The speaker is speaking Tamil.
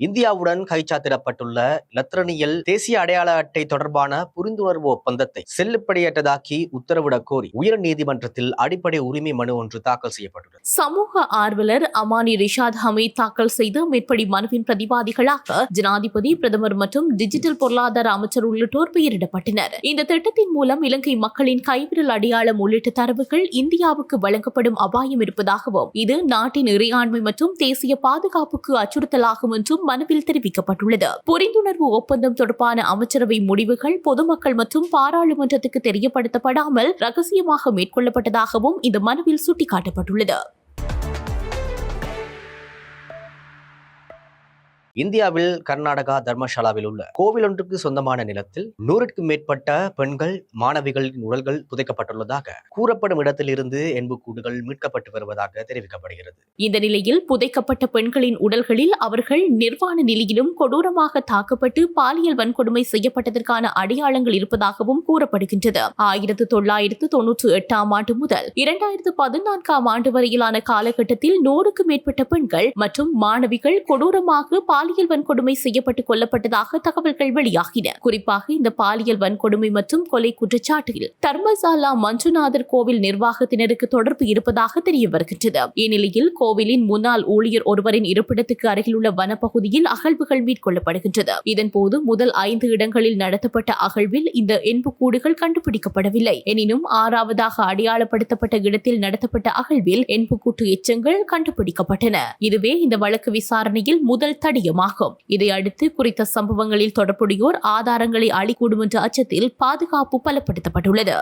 இந்தியாவுடன் கைச்சாத்திடப்பட்டுள்ள இலத்திரனியல் தேசிய அடையாள அட்டை தொடர்பான புரிந்துணர்வு ஒப்பந்தத்தை செல்லுபடியற்றதாக்கி உத்தரவிடக் கோரி உயர் நீதிமன்றத்தில் அடிப்படை உரிமை மனு ஒன்று தாக்கல் செய்யப்பட்டுள்ளது. சமூக ஆர்வலர் அமானி ரிஷாத் ஹமீத் தாக்கல் செய்த மேற்படி மனுவின் பிரதிவாதிகளாக ஜனாதிபதி, பிரதமர் மற்றும் டிஜிட்டல் பொருளாதார அமைச்சர் உள்ளிட்டோர் பெயரிடப்பட்டனர். இந்த திட்டத்தின் மூலம் இலங்கை மக்களின் கைவிரல் அடையாளம் உள்ளிட்ட தரவுகள் இந்தியாவுக்கு வழங்கப்படும் அபாயம் இருப்பதாகவும், இது நாட்டின் இறையாண்மை மற்றும் தேசிய பாதுகாப்புக்கு அச்சுறுத்தலாகும் என்றும் மனுவில் தெரிவிக்கப்பட்டுள்ளது. புரிந்துணர்வு ஒப்பந்தம் தொடர்பான அமைச்சரவை முடிவுகள் பொதுமக்கள் மற்றும் பாராளுமன்றத்துக்கு தெரியப்படுத்தப்படாமல் ரகசியமாக மேற்கொள்ளப்பட்டதாகவும் இந்த மனுவில் சுட்டிக்காட்டப்பட்டுள்ளது. இந்தியாவில் கர்நாடகா தர்மசாலாவில் உள்ள கோவில் ஒன்றுக்கு சொந்தமான நிலத்தில் 100க்கும் மேற்பட்ட பெண்கள் மாணவிகளின் உடல்கள் புதைக்கப்பட்டுள்ளதாக கூறப்படும் இடத்தில் இருந்து எண்புக்கூடுகள் மீட்கப்பட்டு வருவதாக தெரிவிக்கப்படுகிறது. இந்த நிலையில் புதைக்கப்பட்ட பெண்களின் உடல்களில் அவர்கள் நிர்வாண நிலையிலும் கொடூரமாக தாக்கப்பட்டு பாலியல் வன்கொடுமை செய்யப்பட்டதற்கான அடையாளங்கள் இருப்பதாகவும் கூறப்படுகின்றது. 1998 ஆண்டு முதல் 2014 ஆண்டு வரையிலான காலகட்டத்தில் 100க்கும் மேற்பட்ட பெண்கள் மற்றும் மாணவிகள் கொடூரமாக பாலியல் வன்கொடுமை செய்யப்பட்டு கொல்லப்பட்டதாக தகவல்கள் வெளியாகின. குறிப்பாக இந்த பாலியல் வன்கொடுமை மற்றும் கொலை குற்றச்சாட்டில் தர்மசாலா மஞ்சுநாதர் கோவில் நிர்வாகத்தினருக்கு தொடர்பு இருப்பதாக தெரிய வருகின்றது. இந்நிலையில் கோவிலின் முன்னாள் ஊழியர் ஒருவரின் இருப்பிடத்துக்கு அருகிலுள்ள வனப்பகுதியில் அகழ்வுகள் மேற்கொள்ளப்படுகின்றது. இதன்போது முதல் 5 இடங்களில் நடத்தப்பட்ட அகழ்வில் இந்த எண்புக்கூடுகள் கண்டுபிடிக்கப்படவில்லை. எனினும் 6வதாக அடையாளப்படுத்தப்பட்ட இடத்தில் நடத்தப்பட்ட அகழ்வில் எண்புக்கூட்டு எச்சங்கள் கண்டுபிடிக்கப்பட்டன. இதுவே இந்த வழக்கு விசாரணையில் முதல் தடியமாகும். இதையடுத்து குறித்த சம்பவங்களில் தொடர்புடையோர் ஆதாரங்களை அளிக்கூடும் என்ற அச்சத்தில் பாதுகாப்பு பலப்படுத்தப்பட்டுள்ளது.